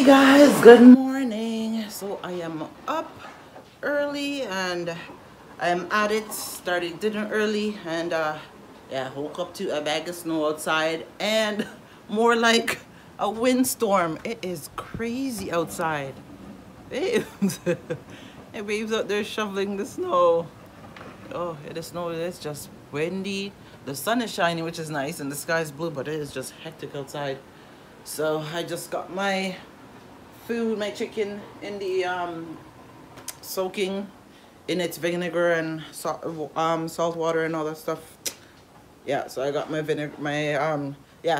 Guys, good morning. So I am up early and I am at it. Started dinner early and yeah, woke up to a bag of snow outside and more like a windstorm. It is crazy outside. Babes. Hey, babes out there shoveling the snow. Oh, the snow is just windy. The sun is shining, which is nice, and the sky is blue, but it is just hectic outside. So I just got my food, my chicken in the soaking in its vinegar and salt water and all that stuff. Yeah, so I got my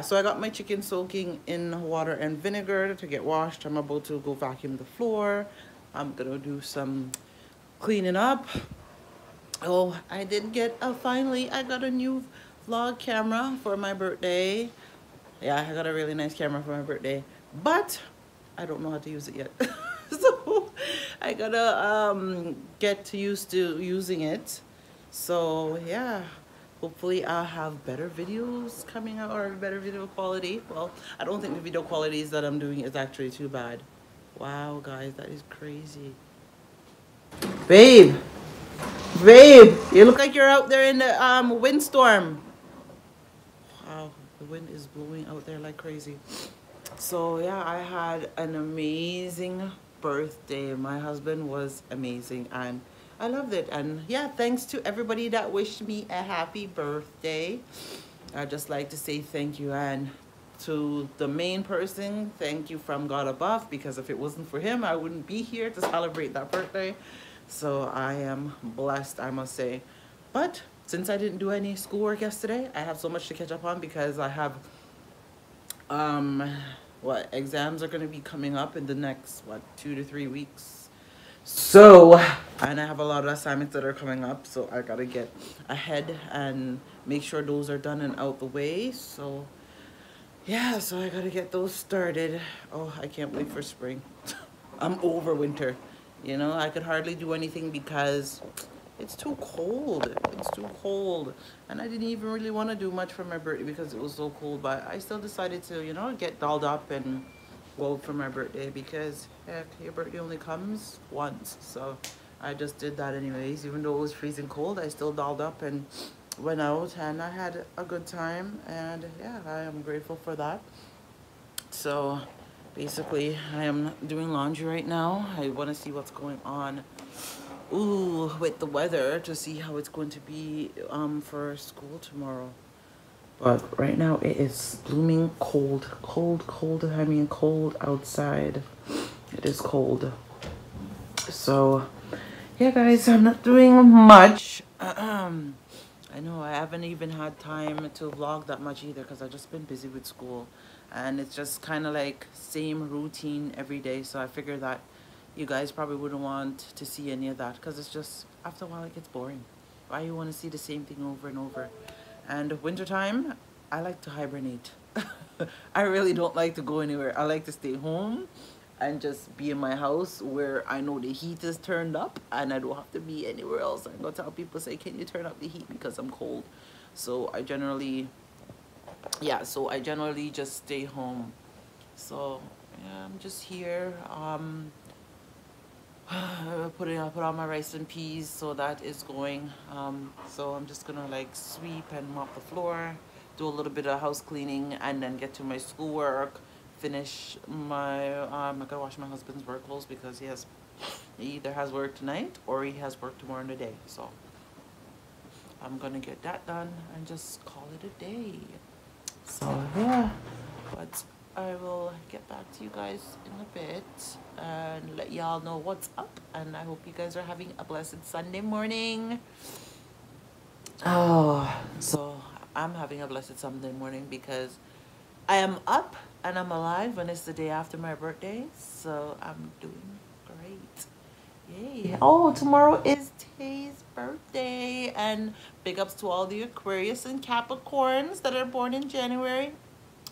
so I got my chicken soaking in water and vinegar to get washed. I'm about to go vacuum the floor. I'm gonna do some cleaning up. Oh, I did get finally I got a new vlog camera for my birthday. Yeah, I got a really nice camera for my birthday, but I don't know how to use it yet. So I gotta get used to using it. So yeah, hopefully I'll have better videos coming out or better video quality. Well, I don't think the video qualities that I'm doing is actually too bad. Wow, guys, that is crazy. Babe, you look like you're out there in the windstorm. Wow, the wind is blowing out there like crazy. So yeah, I had an amazing birthday. My husband was amazing and I loved it. And yeah, thanks to everybody that wished me a happy birthday. I'd just like to say thank you, and to the main person, thank you from God above, because if it wasn't for him, I wouldn't be here to celebrate that birthday. So I am blessed, I must say. But since I didn't do any schoolwork yesterday, I have so much to catch up on because I have exams are going to be coming up in the next 2 to 3 weeks. So, and I have a lot of assignments that are coming up, so I gotta get ahead and make sure those are done and out the way. So yeah, so I gotta get those started. Oh, I can't wait for spring. I'm over winter. You know, I could hardly do anything because it's too cold. It's too cold. And I didn't even really want to do much for my birthday because it was so cold. But I still decided to, you know, get dolled up and go out for my birthday because, heck, your birthday only comes once. So I just did that anyways. Even though it was freezing cold, I still dolled up and went out. And I had a good time. And, yeah, I am grateful for that. So, basically, I am doing laundry right now. I want to see what's going on with the weather to see how it's going to be for school tomorrow. But right now it is blooming cold. I mean cold outside. It is cold. So yeah, guys, I'm not doing much. I know I haven't even had time to vlog that much either because I've just been busy with school, and it's just kind of like same routine every day. So I figured that you guys probably wouldn't want to see any of that because it's just, after a while it gets boring. Why you want to see the same thing over and over? And wintertime, I like to hibernate. I really don't like to go anywhere. I like to stay home and just be in my house where I know the heat is turned up and I don't have to be anywhere else. I go tell people, say, can you turn up the heat because I'm cold? So I generally just stay home. So yeah, I'm just here. Put on my rice and peas, so that is going. So I'm just gonna like sweep and mop the floor, do a little bit of house cleaning, and then get to my schoolwork. Finish my I gotta wash my husband's work clothes because he either has work tonight or he has work tomorrow in the day. So I'm gonna get that done and just call it a day. So yeah, but I will get back to you guys in a bit and let y'all know what's up. And I hope you guys are having a blessed Sunday morning. Oh, so I'm having a blessed Sunday morning because I am up and I'm alive when it's the day after my birthday. So I'm doing great. Yay. Oh, tomorrow is Tay's birthday. And big ups to all the Aquarius and Capricorns that are born in January.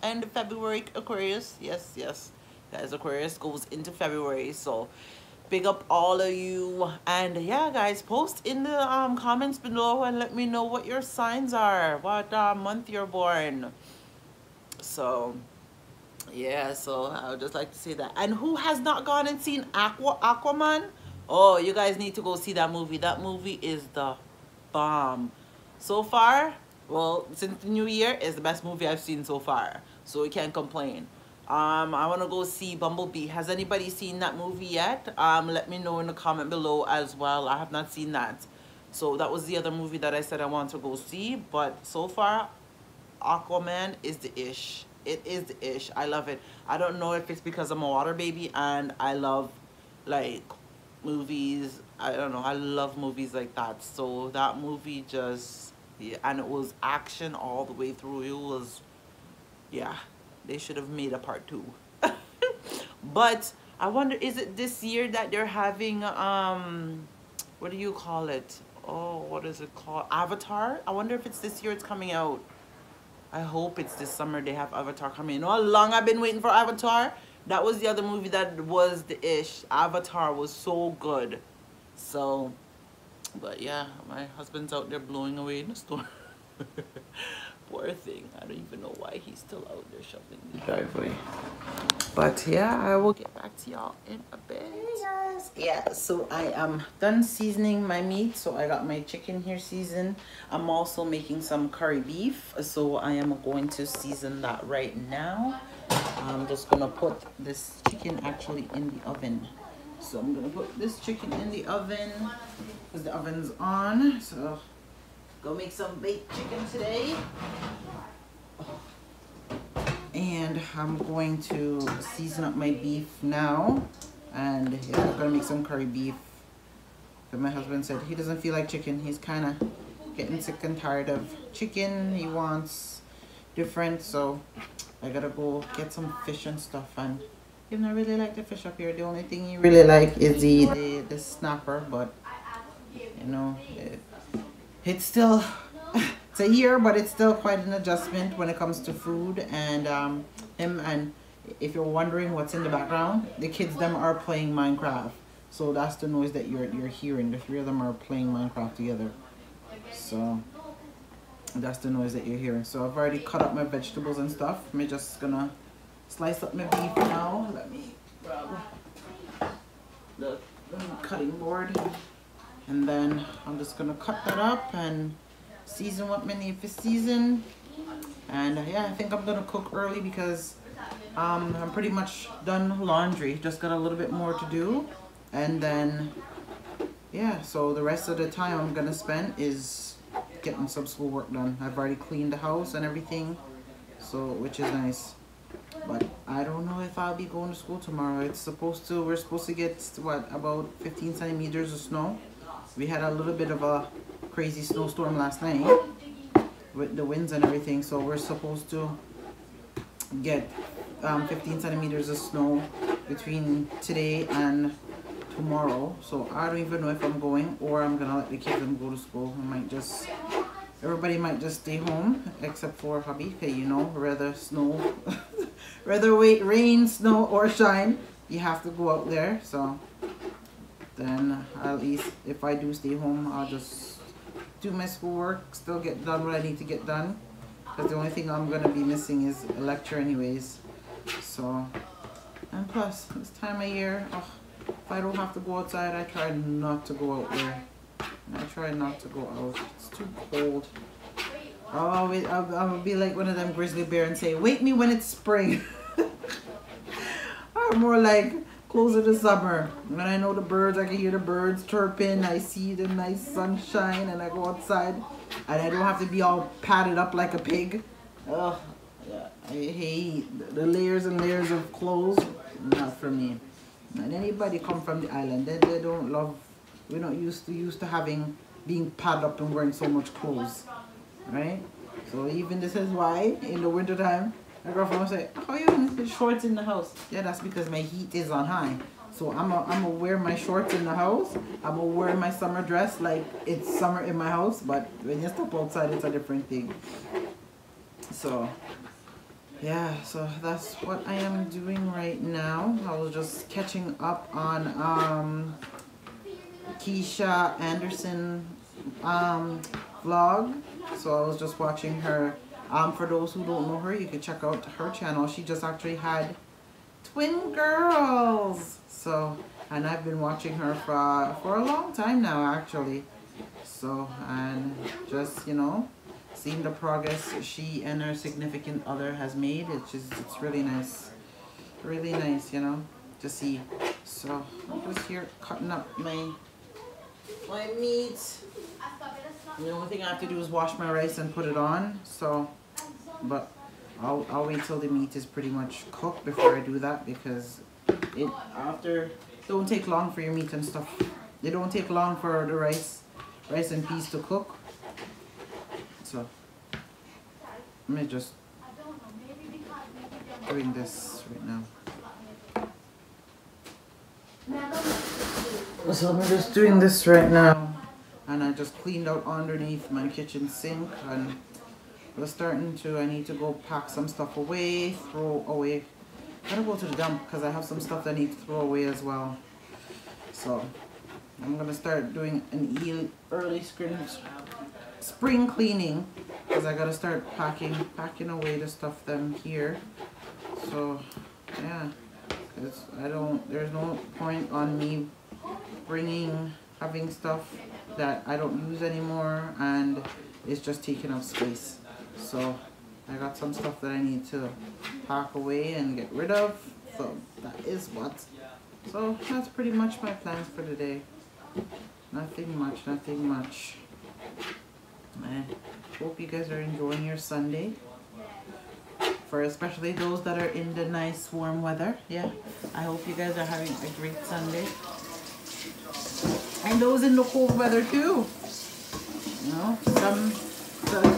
And February Aquarius, yes, guys, Aquarius goes into February, so big up all of you. And yeah, guys, post in the comments below and let me know what your signs are, what month you're born. So Yeah, so I would just like to say that. And who has not gone and seen Aquaman? Oh, you guys need to go see that movie. That movie is the bomb. So far, well, since the new year, is the best movie I've seen so far. So we can't complain. I want to go see Bumblebee. Has anybody seen that movie yet? Let me know in the comment below as well. I have not seen that. So that was the other movie that I said I want to go see. But so far, Aquaman is the ish. It is the ish. I love it. I don't know if it's because I'm a water baby and I love like movies. I don't know. I love movies like that. So that movie just, yeah, and it was action all the way through. It was, yeah, they should have made a part 2. But I wonder, is it this year that they're having what do you call it? Oh, what is it called? Avatar? I wonder if it's this year it's coming out. I hope it's this summer they have Avatar coming. You know how long I've been waiting for Avatar? That was the other movie that was the ish. Avatar was so good. So, but yeah, my husband's out there blowing away in the storm. Poor thing. I don't even know why he's still out there shoveling the driveway. But yeah, I will get back to y'all in a bit. Yeah, so I am done seasoning my meat. So I got my chicken here seasoned. I'm also making some curry beef. So I am going to season that right now. I'm just gonna put this chicken actually in the oven. So I'm gonna put this chicken in the oven because the oven's on. So go make some baked chicken today. And I'm going to season up my beef now. And yeah, I'm gonna make some curry beef. But my husband said he doesn't feel like chicken. He's kind of getting sick and tired of chicken. He wants different, so I gotta go get some fish and stuff. And he doesn't really like the fish up here. The only thing he really like is the snapper. But you know, it's still it's a year, but it's still quite an adjustment when it comes to food. And him, and if you're wondering what's in the background, the kids them are playing Minecraft. So that's the noise that you're hearing. The 3 of them are playing Minecraft together. So that's the noise that you're hearing. So I've already cut up my vegetables and stuff. I'm just gonna slice up my beef now. Let me grab the cutting board. And then I'm just gonna cut that up and season what my need for season. And yeah, I think I'm gonna cook early because I'm pretty much done laundry. Just got a little bit more to do. And then yeah, so the rest of the time I'm gonna spend is getting some schoolwork done. I've already cleaned the house and everything, so which is nice. But I don't know if I'll be going to school tomorrow. We're supposed to get what, about 15 centimeters of snow. We had a little bit of a crazy snowstorm last night with the winds and everything, so we're supposed to get 15 centimeters of snow between today and tomorrow. So I don't even know if I'm going or I'm gonna let the kids go to school. Everybody might just stay home except for hubby, okay, you know, whether snow whether rain, snow or shine, you have to go out there. So then at least if I do stay home, I'll just do my schoolwork, still get done what I need to get done, because the only thing I'm gonna be missing is a lecture anyways. So, and plus this time of year, if I don't have to go outside, I try not to go out there. I try not to go out. It's too cold. I'll be like one of them grizzly bear and say, wake me when it's spring. Or more like closer to summer. When I know the birds, I can hear the birds chirping, I see the nice sunshine, and I go outside and I don't have to be all padded up like a pig. Ugh, yeah, I hate the layers and layers of clothes. Not for me. And anybody come from the island, they don't love, we're not used to being padded up and wearing so much clothes, right? So even this is why in the winter time, my girlfriend will say, how are you in shorts in the house? Yeah, that's because my heat is on high. So I'm gonna wear my shorts in the house. I'm gonna wear my summer dress like it's summer in my house, but when you step outside, it's a different thing. So yeah, so that's what I am doing right now. I was just catching up on Keisha Anderson vlog. So I was just watching her For those who don't know her, you can check out her channel. She just actually had twin girls. So, and I've been watching her for a long time now, actually. So, and just, you know, seeing the progress she and her significant other has made, it's really nice. Really nice, you know, to see. So, I'm just here cutting up my meat. The only thing I have to do is wash my rice and put it on. So, but I'll wait till the meat is pretty much cooked before I do that, because it don't take long for your meat and stuff. They don't take long for the rice and peas to cook. So let me just doing this right now. So I'm just doing this right now, and I just cleaned out underneath my kitchen sink, and I need to go pack some stuff away, throw away. I gotta go to the dump because I have some stuff that I need to throw away as well. So I'm gonna start doing an early spring cleaning, because I gotta start packing away the stuff them here. So yeah, because there's no point on me having stuff that I don't use anymore and it's just taking up space. So I got some stuff that I need to pack away and get rid of. So that is what. So that's pretty much my plans for today. Nothing much. I hope you guys are enjoying your Sunday. For especially those that are in the nice warm weather. Yeah, I hope you guys are having a great Sunday. And those in the cold weather too. You know,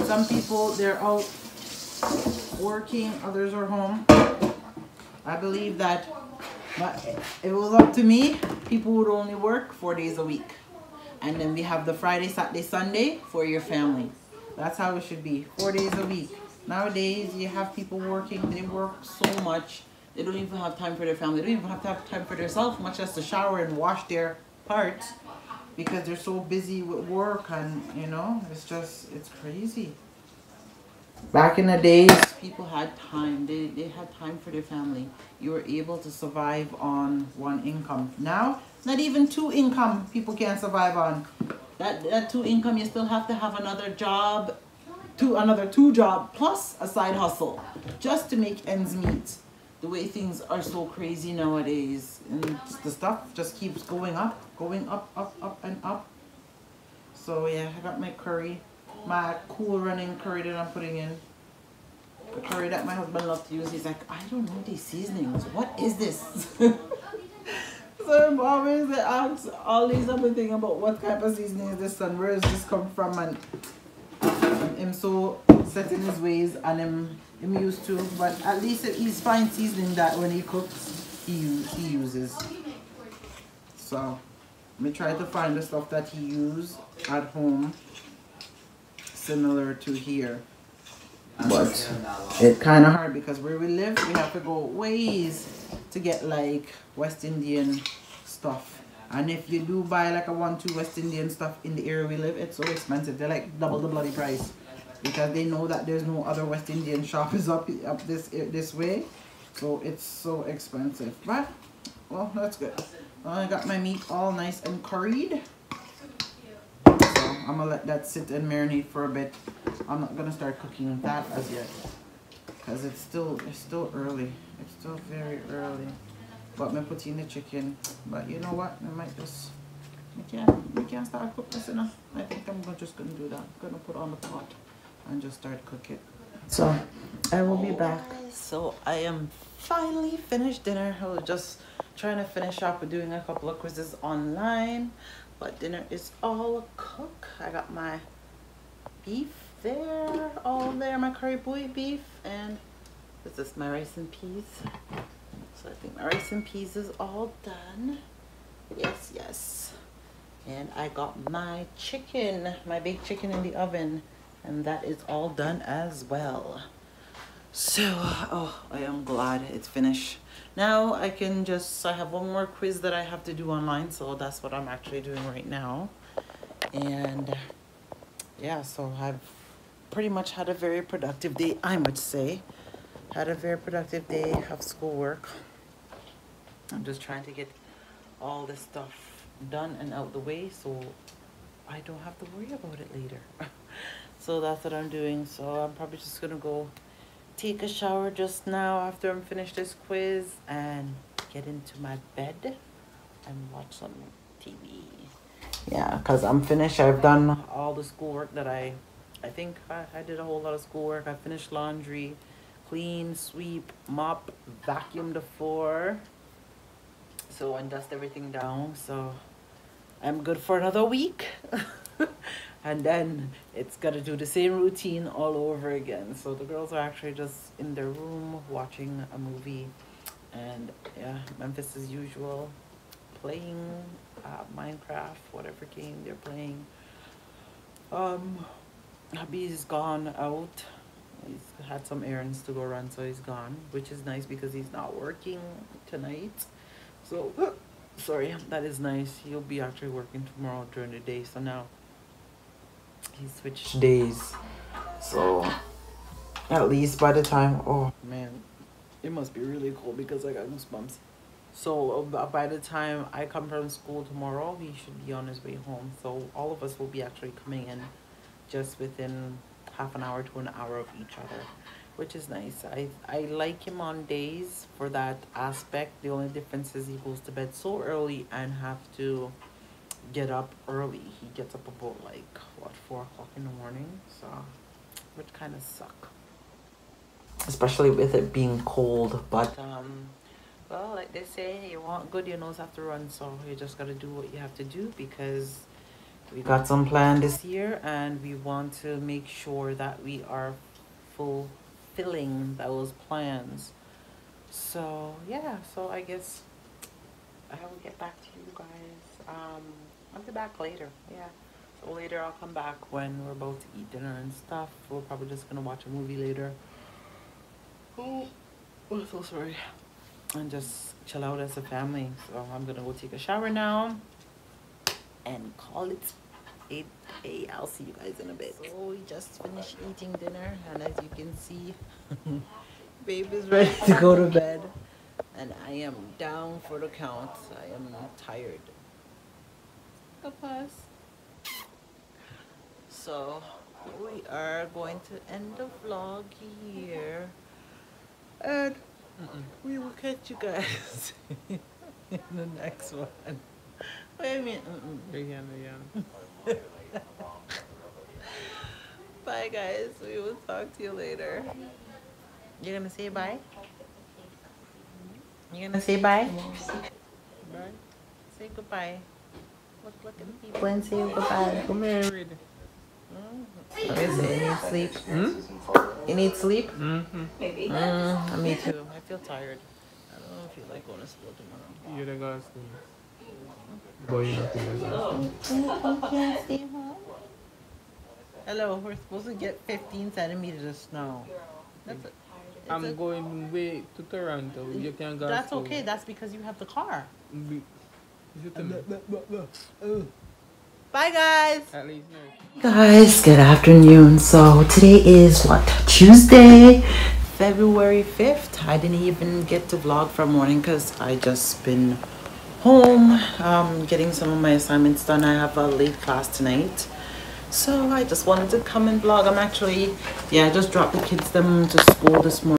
some people, they're out working, others are home. I believe that, but if it was up to me, people would only work 4 days a week. And then we have the Friday, Saturday, Sunday for your family. That's how it should be, 4 days a week. Nowadays, you have people working, they work so much, they don't even have time for their family. They don't even have to have time for themselves, much as to shower and wash their parts, because they're so busy with work, and you know, it's crazy. Back in the days, people had time. They had time for their family. You were able to survive on one income. Now, not even 2 income people can't survive on. That 2 income, you still have to have another job, another 2 job plus a side hustle just to make ends meet. The way things are so crazy nowadays, and the stuff just keeps going up, and up. So yeah, I got my curry, my cool running curry that I'm putting in. The curry that my husband loves to use. He's like, I don't know these seasonings. What is this? So I'm always ask all these other things about what type of seasoning is this and where does this come from, and him so set in his ways, and him used to, but at least he's fine seasoning that when he cooks he uses. So let me try to find the stuff that he uses at home similar to here, but it's kind of hard because where we live we have to go ways to get like West Indian stuff, and if you do buy like a 1-2 West Indian stuff in the area we live, it's so expensive. They're like double the bloody price, because they know that there's no other West Indian shop is up this way, so it's so expensive. But well, that's good. I got my meat all nice and curried, so I'm gonna let that sit and marinate for a bit. I'm not gonna start cooking that as yet, because it's still early. It's still very early. But I'm putting the chicken. But you know what? I might just we can't start cooking this enough. I think I'm just gonna do that. I'm gonna put on the pot and just start cooking. So I will be back. So I am finally finished dinner. I was just trying to finish up with doing a couple of quizzes online, but dinner is all cooked. I got my beef there, all there, my curry boy beef, and this is my rice and peas. So I think my rice and peas is all done. Yes. And I got my chicken, my baked chicken in the oven, and that is all done as well. So, oh, I am glad it's finished. Now I have one more quiz that I have to do online, so that's what I'm actually doing right now. And yeah, so I've pretty much had a very productive day, I must say. Had a very productive day of schoolwork. I'm just trying to get all this stuff done and out the way so I don't have to worry about it later. So that's what I'm doing. So I'm probably just gonna go take a shower just now after I'm finished this quiz and get into my bed and watch some TV. Yeah, because I'm finished. I've done all the schoolwork that I think I did a whole lot of schoolwork. I finished laundry, clean, sweep, mop, vacuum the floor. So, and dust everything down. So I'm good for another week. And then it's gonna do the same routine all over again. So the girls are actually just in their room watching a movie. And yeah, Memphis as usual, playing Minecraft, whatever game they're playing. Hubby's gone out. He's had some errands to go run, so he's gone, which is nice because he's not working tonight. So, sorry, that is nice. He'll be actually working tomorrow during the day. So now he switched days. So at least by the time, oh man, it must be really cold because I got goosebumps. So by the time I come from school tomorrow, he should be on his way home. So all of us will be actually coming in just within half an hour to an hour of each other, which is nice. I like him on days for that aspect. The only difference is he goes to bed so early and have to get up early. He gets up about like, what, 4 o'clock in the morning? So, which kind of suck. Especially with it being cold, but well, like they say, you want good, your nose have to run, so you just gotta do what you have to do because we got some plan this year and we want to make sure that we are fulfilling those plans. So yeah, so I guess I will get back to you guys. I'll be back later. Yeah, so later I'll come back when we're about to eat dinner and stuff. We're probably just gonna watch a movie later. Oh, so sorry. And just chill out as a family. So I'm gonna go take a shower now and call it a day. I'll see you guys in a bit. So we just finished eating dinner, and as you can see, babe is ready to go to bed, and I am down for the count. I am tired. Papas. So we are going to end the vlog here, and we will catch you guys in the next one. Wait a minute. Bye guys, we will talk to you later. You're gonna say bye? You're gonna say bye? Bye. Say goodbye. Look at the people and say goodbye. Come here, read. What is it? You need sleep? You need sleep? Maybe. Me too. I feel tired. I don't feel like going to school tomorrow. You're the girl school. Boy, you're not going to You can't stay home? Hello, we're supposed to get 15 centimeters of snow. I'm going way to Toronto. You can go. That's okay. That's because you have the car. Bye, guys. At least Guys, good afternoon. So today is what? Tuesday, February 5th. I didn't even get to vlog from morning because I just been home getting some of my assignments done. I have a late class tonight. So I just wanted to come and vlog. I'm actually, I just dropped the kids them to school this morning.